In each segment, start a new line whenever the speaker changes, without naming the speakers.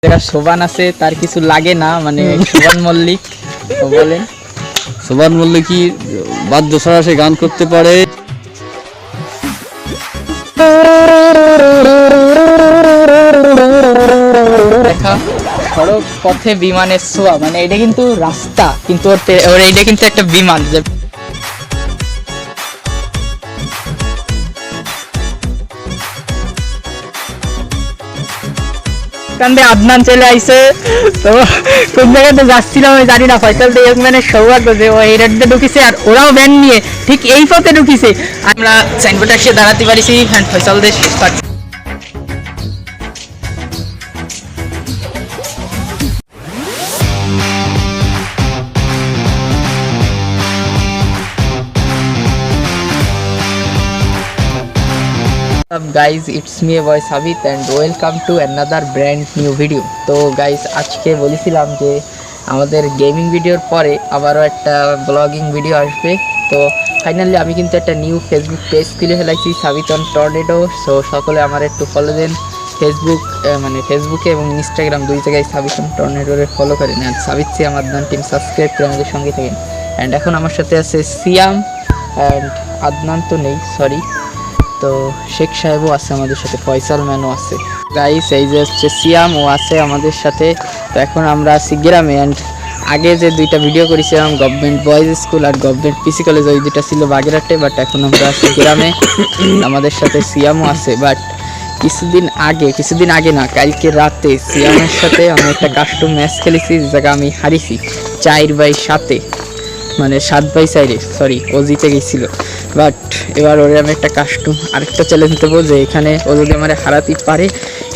যারা শোভান আছে তার কিছু লাগে না, মানে শোভান মল্লিক বলেন।
শোভান মল্লিক কি বাদ্য ছাড়া সে গান করতে পারে?
দেখা সড়ক পথে বিমানের ছোঁয়া, মানে এটা কিন্তু রাস্তা, কিন্তু ওর এইটা কিন্তু একটা বিমান। আদনান চলে আইছে, তো কোন জায়গাতে যাচ্ছিলাম আমি জানি না। ফয়সাল মানে সৌভাগ্য যে ও এই রোডে ঢুকিছে আর ওরাও ভ্যান নিয়ে ঠিক এই পথে ঢুকিছে। আমরা সাইনবোর্ডে এসে দাঁড়াতে পারিছি হ্যান্ড ফয়সাল দেশ। Guys it's me a boy Sabit and welcome to another brand new video. তো গাইজ আজকে বলেছিলাম যে আমাদের গেমিং ভিডিওর পরে আবারও একটা ব্লগিং ভিডিও আসবে। তো ফাইনালি আমি কিন্তু একটা নিউ ফেসবুক পেজ খুলে ফেলাইছি, সাবিত অন টর্নেডো। সো সকলে আমার একটু ফলো দেন ফেসবুক, মানে ফেসবুকে এবং ইনস্টাগ্রাম দুই জায়গায় সাবিত অন টর্নেডোরে ফলো করেন। And Sabit Siam Adnan team subscribe করে আমাদের সঙ্গে থাকেন। অ্যান্ড এখন আমার সাথে আছে সিয়াম অ্যান্ড আদনান তো নেই, সরি। তো শেখ সাহেবও আছে আমাদের সাথে, ফয়সাল ম্যানও আছে। গাইস এই যে হচ্ছে সিয়াম, ও আছে আমাদের সাথে। তো এখন আমরা আছি গ্রামে। অ্যান্ড আগে যে দুইটা ভিডিও করেছিলাম গভর্নমেন্ট বয়েজ স্কুল আর গভর্নমেন্ট পিসি কলেজ, ওই দুইটা ছিল বাগেরহাটে। বাট এখন আমরা আছি গ্রামে, আমাদের সাথে সিয়ামও আছে। বাট কিছুদিন আগে না, কালকে রাতে সিয়ামের সাথে আমি একটা কাস্টম ম্যাচ খেলেছি, যে জায়গায় আমি হারিছি 4/7, মানে 7/4, সরি, ও জিতে গেছিল। বাট এবার ওরে আমি একটা কাস্টম আরেকটা চ্যালেঞ্জ দেবো, যে এখানে ও যদি আমার হারাতে পারে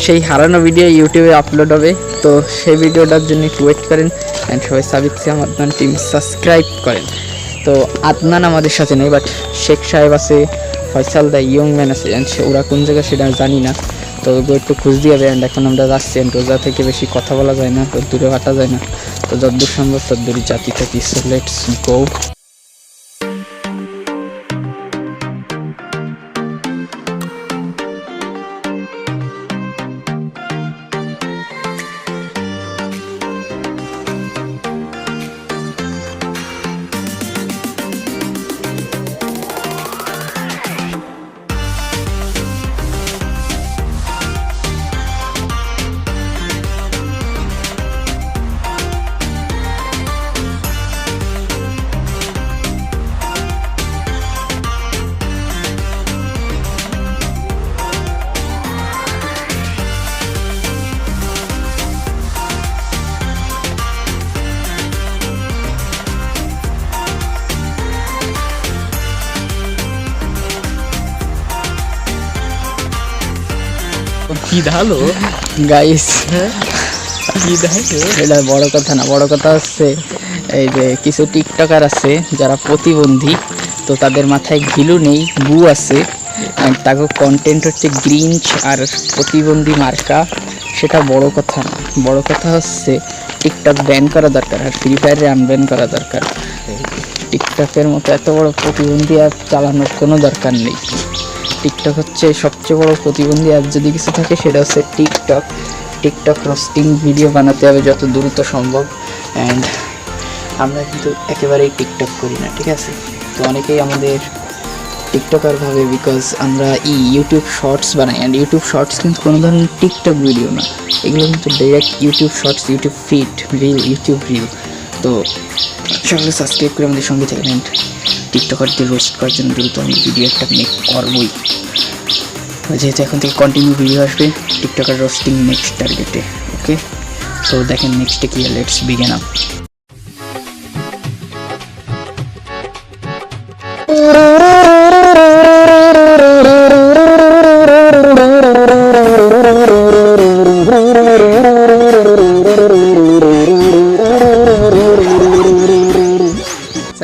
সেই হারানো ভিডিও ইউটিউবে আপলোড হবে। তো সেই ভিডিওটার জন্য একটু ওয়েট করেন। অ্যান্ড সবাই সাবিত সিয়াম আদনান টিম সাবস্ক্রাইব করেন। তো আদনান আমাদের সাথে নেই, বাট শেখ সাহেব আছে, ফয়সাল দা ইয়ং ম্যান আছে। অ্যান্ড ওরা কোন জায়গায় সেটা জানি না, তো একটু খুঁজ দিয়ে হবে। অ্যান্ড এখন আমরা যাচ্ছি, অ্যান্ড রোজা থেকে বেশি কথা বলা যায় না, তো দূরে হাঁটা যায় না, তো যতদূর সম্ভব ততদূরই জাতি থাকি। So let's go. কি ঢালো গাইস, কি ঢালো, এটা বড় কথা না। বড় কথা হচ্ছে এই যে কিছু টিকটকার আছে যারা প্রতিবন্ধী, তো তাদের মাথায় ঘিলু নেই, গু আছে। তাকে কন্টেন্ট হচ্ছে গ্রিঞ্চ আর প্রতিবন্ধী মার্কা, সেটা বড় কথা না। বড় কথা হচ্ছে টিকটক ব্যান করা দরকার আর ফ্রি ফায়ারে আনব্যান করা দরকার। টিকটকের মতো এত বড় প্রতিবন্ধী অ্যাপ চালানোর কোনো দরকার নেই। টিকটক হচ্ছে সবচেয়ে বড় প্রতিবন্ধী অ্যাপ যদি কিছু থাকে সেটা হচ্ছে টিকটক রোস্টিং ভিডিও বানাতে হবে যত দ্রুত সম্ভব। অ্যান্ড আমরা কিন্তু একেবারেই টিকটক করি না, ঠিক আছে? তো অনেকেই আমাদের টিকটকার ভাবে, বিকজ আমরা ইউটিউব শর্টস বানাই। অ্যান্ড ইউটিউব শর্টস কিন্তু কোনো ধরনের টিকটক ভিডিও না, এগুলো কিন্তু direct YouTube shorts, YouTube feed, YouTube reel. তো সকলে সাবস্ক্রাইব করে আমাদের সঙ্গে থাকেন। অ্যান্ড টিকটকারদের রোস্ট করার জন্য দ্রুত আমি ভিডিও একটা মেক করবই, যেহেতু এখন থেকে কন্টিনিউ ভিডিও আসবে টিকটকার রোস্টিং নেক্সট টার্গেটে। ওকে, সো দেখেন নেক্সটে কি, লেটস বিগিন আপ।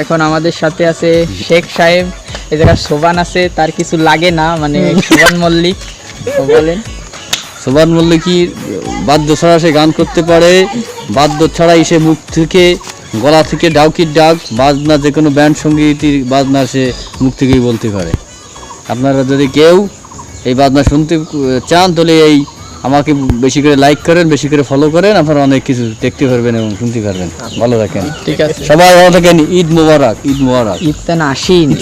এখন আমাদের সাথে আছে শেখ সাহেব, এই জায়গায় শোভান আছে, তার কিছু লাগে না, মানে শোভান মল্লিক বলেন।
শোভান মল্লিক কি বাদ্য ছাড়া সে গান করতে পারে? বাদ্য ছাড়াই সে মুখ থেকে, গলা থেকে ডাউকির ডাক, বাজনা, যে কোনো ব্যান্ড সঙ্গীতের বাজনা সে মুখ থেকেই বলতে পারে। আপনারা যদি কেউ এই বাজনা শুনতে চান তাহলে এই আমাকে বেশি করে লাইক করেন, বেশি করে ফলো করেন, আপনারা অনেক কিছু দেখতে পারবেন এবং শুনতে পারবেন। ভালো থাকেন,
ঠিক আছে,
সবাই ভালো থাকেন। ঈদ মোবারক, ঈদ মোবারক।
ঈদ তো না আসেনি।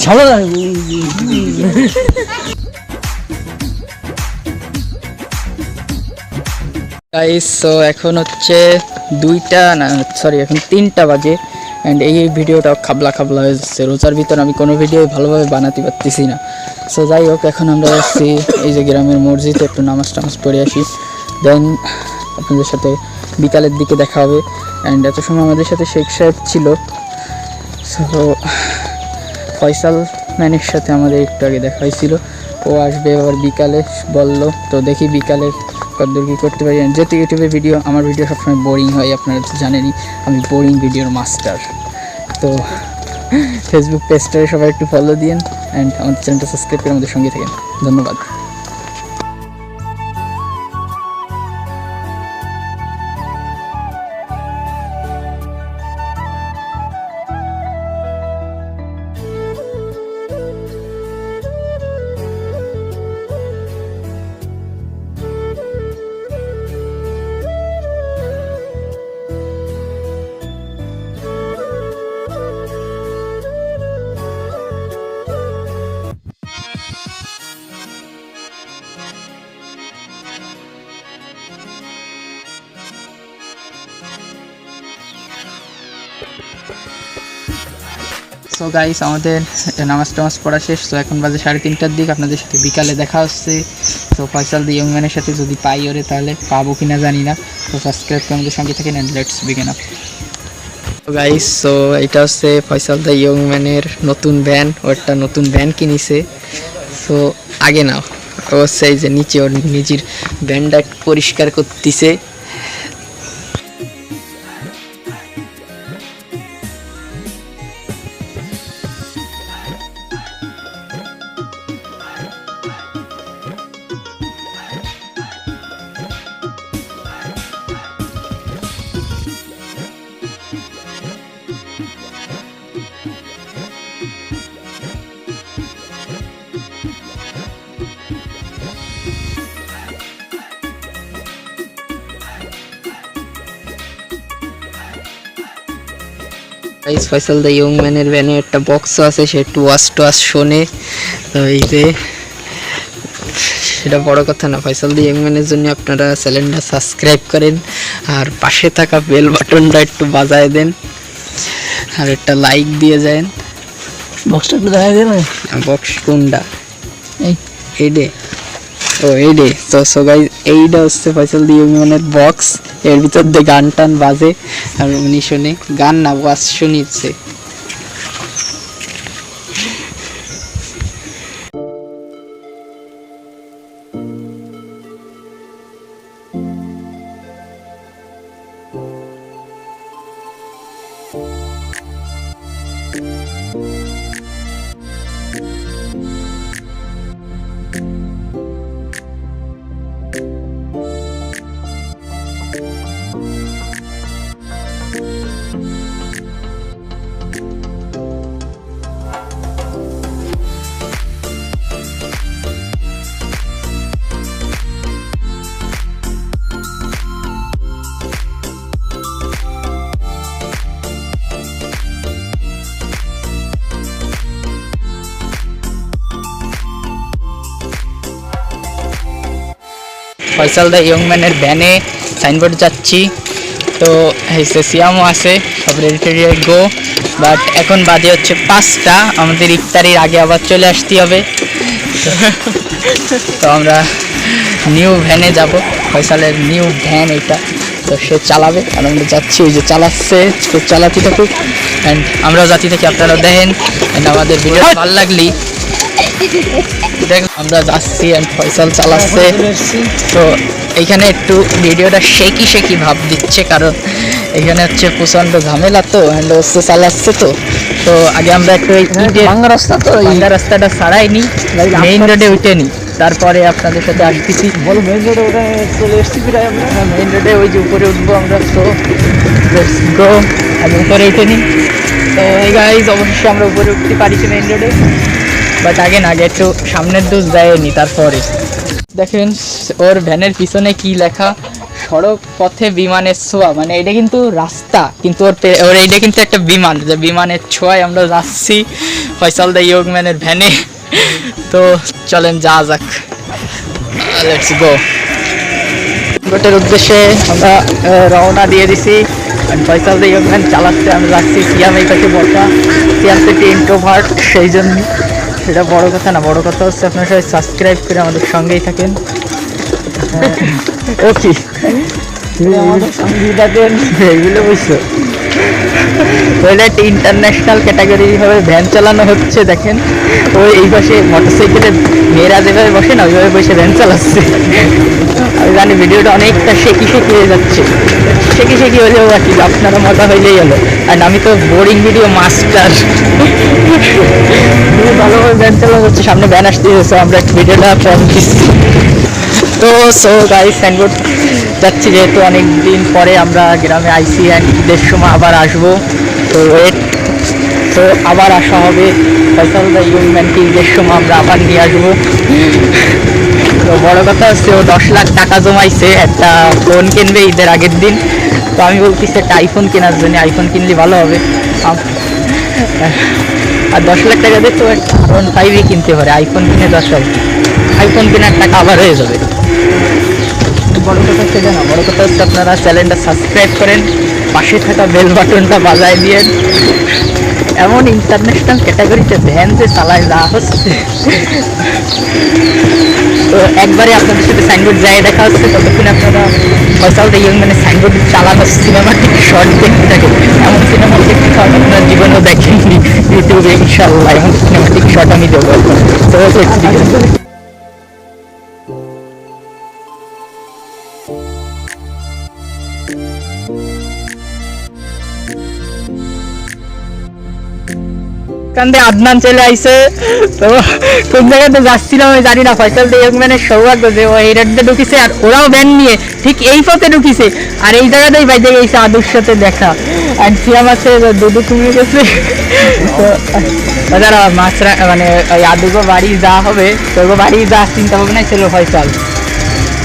গাইস সো এখন হচ্ছে 2টা না সরি এখন 3টা বাজে অ্যান্ড এই ভিডিওটা খাবলা খাবলা হয়ে যাচ্ছে। রোজার ভিতর আমি কোনো ভিডিও ভালোভাবে বানাতে পারতেছি না। সো যাই হোক, এখন আমরা যাচ্ছি এই যে গ্রামের মসজিদে, একটু নামাজ টামাজ পড়ে আসি, দেন আপনাদের সাথে বিকালের দিকে দেখা হবে। অ্যান্ড এত সময় আমাদের সাথে শেখ সাহেব ছিল, সো ফয়সাল ম্যানের সাথে আমাদের একটু আগে দেখা হয়েছিল, ও আসবে আবার বিকালে বললো। তো দেখি বিকালে কতদূর কী করতে পারি। যেহেতু ইউটিউবে ভিডিও, আমার ভিডিও সবসময় বোরিং হয়, আপনারা তো জানেনই আমি বোরিং ভিডিওর মাস্টার। তো ফেসবুক পেজটারে সবাই একটু ফলো দিন অ্যান্ড আমাদের চ্যানেলটা সাবস্ক্রাইব করে আমাদের সঙ্গে থাকেন। ধন্যবাদ। সো গাইস আমাদের নামাজ টামাজ পড়া শেষ। তো এখন বাজে 3:30টার দিক, আপনাদের সাথে বিকালে দেখা হচ্ছে। তো ফয়সাল দি ইয়ংম্যানের সাথে যদি পাই ওরে, তাহলে পাবো কিনা জানি না। তো সাবস্ক্রাইব করে আমাদের সঙ্গে থাকেন অ্যান্ড লেটস বিগিন আপ। তো গাইস সো এটা হচ্ছে ফয়সাল দ্য ইয়ংম্যানের নতুন ভ্যান, ও একটা নতুন ভ্যান কিনেছে। সো আগে না, ও হচ্ছে এই যে নিচে ওর নিজের ভ্যানটা একটু পরিষ্কার করতেছে। গাইস ফয়সাল দ্য ইয়ংম্যানের ভ্যানে একটা বক্সও আছে, সে একটু ওয়াশ টোয়াশ শোনে। তো এই যে সেটা বড় কথা না, ফয়সাল দ্য ইয়ংম্যানের জন্য আপনারা চ্যানেলটা সাবস্ক্রাইব করেন আর পাশে থাকা বেল বাটনটা একটু বাজায় দেন আর একটা লাইক দিয়ে যান। বক্সটা একটু দেখা দেন। বক্স কোনটা? এই ডে, ও এই ডে। তো সো গাইস এইটা হচ্ছে ফয়সাল দ্য ইয়ংম্যানের বক্স, এর ভিতর দিয়ে গান টান বাজে আর উনি শুনে, গান না ওয়াজ শুনিচ্ছে। ফয়সাল দ্য ইয়ংম্যানের ভ্যানে সাইনবোর্ড যাচ্ছি। তো হয়েছে সিয়ামও আছে, সব রেডি টেডি গো। বাট এখন বাজে হচ্ছে 5টা, আমাদের ইফতারির আগে আবার চলে আসতে হবে। তো আমরা নিউ ভ্যানে যাব, ফয়সালের নিউ ভ্যান এটা। তো সে চালাবে আর আমরা যাচ্ছি, ওই যে চালাচ্ছে, খুব চালাতে থাকুক অ্যান্ড আমরাও যাচ্ছি থাকি, আপনারাও দেখেন। অ্যান্ড আমাদের ভিডিও ভালো লাগলি দেখ, আমরা যাচ্ছি অ্যান্ড ফয়সাল চালাচ্ছে। তো এইখানে একটু ভিডিওটা শেকি ভাব দিচ্ছে, কারণ এখানে হচ্ছে প্রচণ্ড ঝামেলা তো, অ্যান্ড হচ্ছে চালাচ্ছে। তো আগে আমরা একটু ভাঙ্গা রাস্তাটা ছাড়াইনি, মেইন রোডে উঠে নিই, তারপরে আপনাদের সাথে আসতেছি। বলো মেইন রোডে ওটা চলে এসছি প্রায় আমরা। মেইন রোডে ওই যে উপরে উঠবো আমরা। তো লেটস গো, আগে উপরে উঠে নিই। তো এই গাইজ অবশ্যই আমরা উপরে উঠতে পারিছি মেইন রোডে, বাট আগে একটু সামনের দোষ দেয়নি, তারপরে দেখেন ওর ভ্যানের পিছনে কি লেখা, সড়ক পথে বিমানের ছোঁয়া, মানে এটা কিন্তু রাস্তা, কিন্তু ওর এটা কিন্তু একটা বিমান, যে বিমানের ছোঁয়ায় আমরা যাচ্ছি ফয়সাল দ্য ইয়ংম্যানের ভ্যানে। তো চলেন যা যাক, লেটস গো। গোটের উদ্দেশ্যে আমরা রওনা দিয়ে দিছি। ফয়সাল দ্য ইয়ংম্যান চালাচ্ছে, আমরা যাচ্ছি। সিয়াম এই পাশে বসা, সিয়াম থেকে ইন্ট্রোভার্ট, সেই জন্য সেটা বড় কথা না, বড় কথা হচ্ছে আপনারা সবাই সাবস্ক্রাইব করে আমাদের সঙ্গেই থাকেন। ও কি আমাদের সঙ্গী থাকেন এইগুলো বুঝছো, ওইটা একটা ইন্টারন্যাশনাল ক্যাটাগরি ভাবে ভ্যান চালানো হচ্ছে। দেখেন ওই এই পাশে মোটরসাইকেলে মেয়েরা যেভাবে বসে না, ওইভাবে বসে ভ্যান চালাচ্ছে। আমি জানি ভিডিওটা অনেকটা শেখি হয়ে যাচ্ছে, শেখি হলেও আর কি, আপনারা মজা হইলেই হলো। আর আমি তো বোরিং ভিডিও মাস্টার। ভালোভাবে ভ্যান চালানো হচ্ছে, সামনে ভ্যান আসতে আমরা একটু ভিডিওটা ফোন দিচ্ছি। তো সো গাইস, সাইনবোর্ড যাচ্ছি, যেহেতু অনেক দিন পরে আমরা গ্রামে আইসি, অ্যান্ড ঈদের সময় আবার আসবো। তো ওয়েট, তো আবার আসা হবে। ফয়সাল দ্য ইয়ংম্যানকে ঈদের সময় আমরা আবার নিয়ে আসবো। তো বড় কথা হচ্ছে ও 10 লাখ টাকা জমাইছে একটা ফোন কিনবে ঈদের আগের দিন। তো আমি বলতেছি একটা আইফোন কেনার জন্য, আইফোন কিনলে ভালো হবে। আর 10 লাখ টাকা দিয়ে তো একটা R15 কিনতে পারে, আইফোন কিনে 10 লাখ, আইফোন কেনার টাকা আবার হয়ে যাবে। বড় কথা সেটা না, বড় কথা হচ্ছে আপনারা চ্যানেলটা সাবস্ক্রাইব করেন, পাশে থাকা বেল বাটনটা বাজায় দিয়েন। এমন ইন্টারন্যাশনাল ক্যাটাগরিতে ভ্যান যে চালায় যা হচ্ছে, তো একবারে আপনাদের সাথে সাইনবোর্ড যায় দেখা হচ্ছে। ততক্ষণ আপনারা ফয়সাল দ্য ইয়ংম্যানের সাইনবোর্ড চালানো সিনেমাটিক শর্ট দেখতে থাকেন। এমন সিনেমাটিক শর্ট আপনার জীবনেও দেখেননি ইউটিউবে, ইনশাল্লাহ এমন সিনেমাটিক শর্ট আমি দেবো। তো কান্দে আদনান চলে আইছে। তো কোন জায়গাতে যাচ্ছিলাম আমি জানি না, ফয়সাল দ্য ইয়ংম্যানের সৌভাগ্য যে ও এই রোডে ঢুকিছে, আর ওরাও ব্যান নিয়ে ঠিক এই পথে ঢুকিছে, আর এই জায়গাতেই বাইতে গেছে আদুর সাথে দেখা। আর সিয়াম আছে, দুদু কমে গেছে। তো যারা মাছরা মানে ওই আদুগো বাড়ি যা হবে, তোর বাড়ি যা চিন্তা ভাবনাই ছিল ফয়সাল।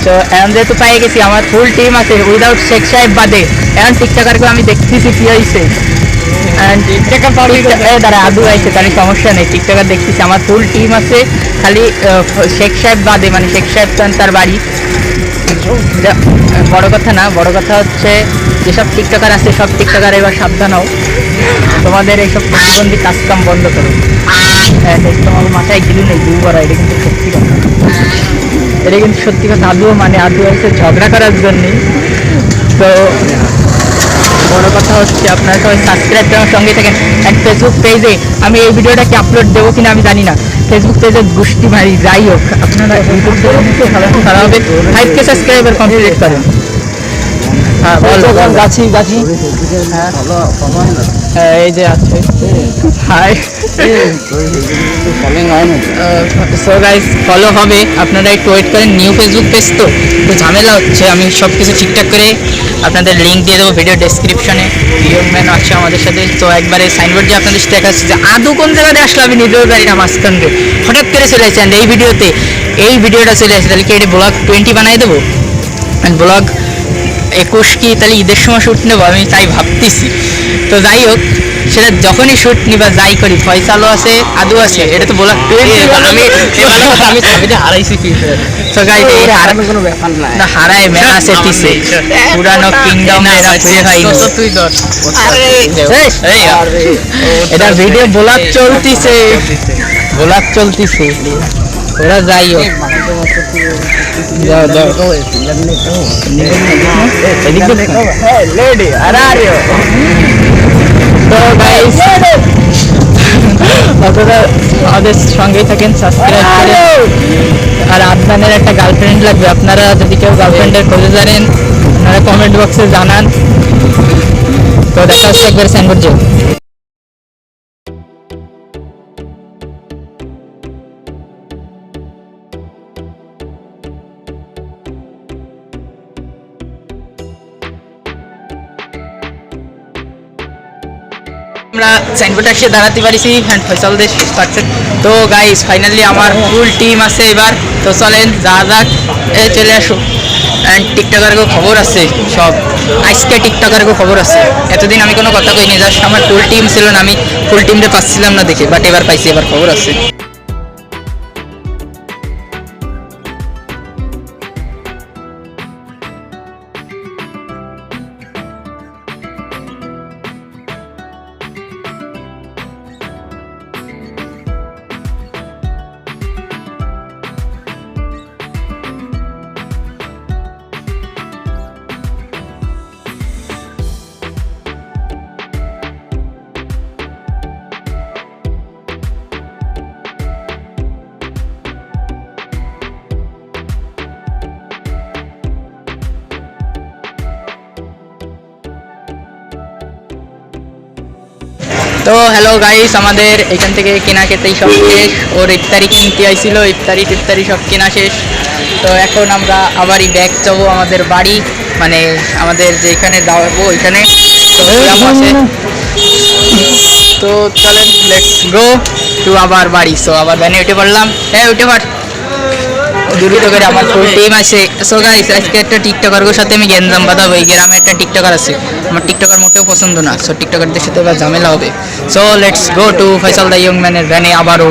তো এখন যেহেতু পাই গেছি, আমার ফুল টিম আছে উইদাউট শেখ সাহেব বাদে। এখন টিকটকারকে আমি দেখতেছি কি হয়েছে, দাঁড়া আদু আইছে, তাহলে সমস্যা নেই। টিকটকার দেখতেছি, আমার ফুল টিম আছে, খালি শেখ সাহেব বাদে, মানে শেখ সাহেব তার বাড়ি। বড় কথা না, বড় কথা হচ্ছে যেসব টিকটকার আছে সব টিকটকার এবার সাবধান হও, তোমাদের এইসব প্রতিবন্ধী কাজকাম বন্ধ করো। হ্যাঁ, তোমার মাথায় গিলু নেই দু বড়, এটা কিন্তু সত্যি কথা, এটা কিন্তু সত্যি কথা। আদুও মানে আদু হয়েছে ঝগড়া করার জন্যে। তো বড় কথা হচ্ছে আপনারা সবাই সাবস্ক্রাইব করার সঙ্গে থাকেন। অ্যান্ড ফেসবুক পেজে আমি এই ভিডিওটাকে আপলোড দেবো কিনা আমি জানি না, ফেসবুক পেজে গোষ্ঠী মারি যাই হোক, আপনারা ইউটিউব পেজে খেলা হবে। 5K সাবস্ক্রাইবার কমপ্লিট করেন। হ্যাঁ বল গাছি গাছি, হ্যাঁ এই যে আছে। হাই, সো গাইস ফলো হবে, আপনারা একটু ওয়েট করেন। নিউ ফেসবুক পেজ তো একটু ঝামেলা হচ্ছে, আমি সব কিছু ঠিকঠাক করে আপনাদের লিঙ্ক দিয়ে দেবো ভিডিও ডেসক্রিপশনে। ইয়ংম্যান আছে আমাদের সাথে। তো একবারে সাইনবোর্ড যে আপনাদের সাথে দেখাচ্ছি যে আদৌ কোন জায়গাতে আসলে আমি নিজেও জানি না, মাঝখান দিয়ে হঠাৎ করে চলে আসছে। এই ভিডিওতে এই ভিডিওটা চলে আসছে, তাহলে কি এটা ব্লগ 20 বানাই দেবো, ব্লগ 21 কি তাহলে ঈদের সময় শ্যুট নেবো আমি তাই ভাবতেছি। তো যাই হোক, সেটা যখনই শ্যুট নিবা যাই করি, ফয়সালও আছে আদু আছে, এটা তো ব্লগ 20 আমি ছবিটা হারাইছি কি। তো গাইস এই হারানোর কোনো ব্যাপার না, হারায় মেলা আছে তিসে পুরানো কিংডম এরা ফিরে পাইনি। তুই ধর, আরে এটা ভিডিও ব্লগ চলতিছে, ব্লগ চলতিছে, ওরা যাই হোক। তো গাইস আমাদের সঙ্গেই থাকেন, সাবস্ক্রাইব করেন। আর আদনানের একটা গার্লফ্রেন্ড লাগবে, আপনারা যদি কেউ গার্লফ্রেন্ডের খোঁজে জানেন আপনারা কমেন্ট বক্সে জানান। তো দেখা হচ্ছে একবার সাইনবোর্ড। আমরা সাইনবোর্ডে এসে দাঁড়াতে পারিছি অ্যান্ড ফয়সাল দেশ পাচ্ছেন। তো গাইস ফাইনালি আমার ফুল টিম আছে এবার, তো চলেন যা যাক চলে আসো। অ্যান্ড টিকটকারকেও খবর আছে সব, আজকে টিকটকারকেও খবর আছে। এতদিন আমি কোনো কথা কইনি, জাস্ট আমার ফুল টিম ছিল না, আমি ফুল টিমটা পাচ্ছিলাম না দেখে, বাট এবার পাইছি, এবার খবর আছে। তো হ্যালো গাইস, আমাদের এখান থেকে কেনাকাটাই সব শেষ। ওর ইফতারি কিনতে আইছিল, ইফতারি সব কেনা শেষ। তো এখন আমরা আবারই ব্যাক যাবো আমাদের বাড়ি, মানে আমাদের যেখানে যাবো ওইখানে। তো আছে, তো চলেন লেটস গো টু আবার বাড়ি। সো আবার ভ্যানে উঠে পড়লাম, হ্যাঁ উঠে পড় দ্রুত করে, আমার ফুল টিম আছে। সো গাইস আজকে একটা টিকটকারের সাথে আমি গেঞ্জাম বাঁধাবো। এই গ্রামে একটা টিকটকার আছে, আমার টিকটকার মোটেও পছন্দ না। সো টিকটকারদের সাথে এবার ঝামেলা হবে। So let's go to Faisal the young ম্যানের ভ্যানে আবারও।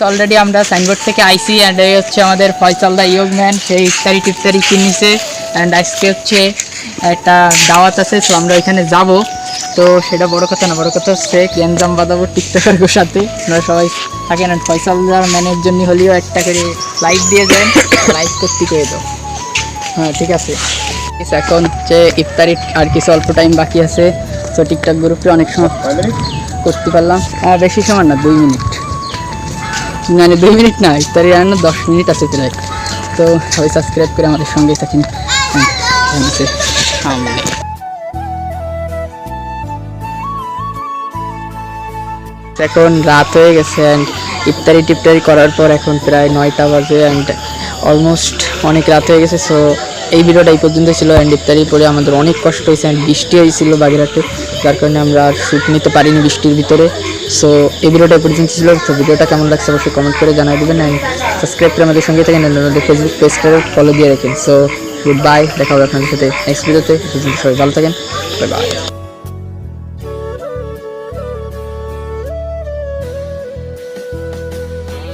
অলরেডি আমরা সাইনবোর্ড থেকে আইসি, অ্যান্ড এই হচ্ছে আমাদের ফয়সাল দা ইয়ং ম্যান, সেই ইফতারি কিনেছে। অ্যান্ড আজকে হচ্ছে একটা দাওয়াত আছে, তো আমরা ওইখানে যাব। তো সেটা বড় কথা না, বড় কথা হচ্ছে গেঞ্জাম বাঁধাবো টিকটকারের সাথে, আপনারা সবাই থাকেন। অ্যান্ড ফয়সাল দার ম্যানের জন্য হলেও একটা করে লাইক দিয়ে যান, লাইক করতে করে দাও। হ্যাঁ ঠিক আছে। এখন হচ্ছে ইফতারি আর কিছু অল্প টাইম বাকি আছে। তো টিকটক গ্রুপে অনেক সময় করতে পারলাম, বেশি সময় না, 2 মিনিট, মানে 2 মিনিট না, ইফতারি রান্না 10 মিনিট আছে প্রায়। তো সবাই সাবস্ক্রাইব করে আমাদের সঙ্গেই থাকেন। এখন রাত হয়ে গেছে, অ্যান্ড ইফতারি করার পর এখন প্রায় 9টা বাজে, অ্যান্ড অলমোস্ট অনেক রাত হয়ে গেছে। সো এই ভিডিওটা এই পর্যন্ত ছিল। অ্যান্ড ইফতারি পরে আমাদের অনেক কষ্ট হয়েছে, অ্যান্ড বৃষ্টি হয়েছিল বাগেরহাটে, যার কারণে আমরা আর শ্যুট নিতে পারিনি বৃষ্টির ভিতরে। সো এই ভিডিওটা এই পর্যন্ত ছিল। তো ভিডিওটা কেমন লাগছে অবশ্যই কমেন্ট করে জানাই দেবেন, অ্যান্ড সাবস্ক্রাইব করে আমাদের সঙ্গে থাকেন, আমাদের ফেসবুক পেজটাও ফলো দিয়ে রাখেন। সো গুড বাই, দেখা হবে আপনাদের সাথে নেক্সট ভিডিওতে। সবাই ভালো থাকেন, বাই বাই।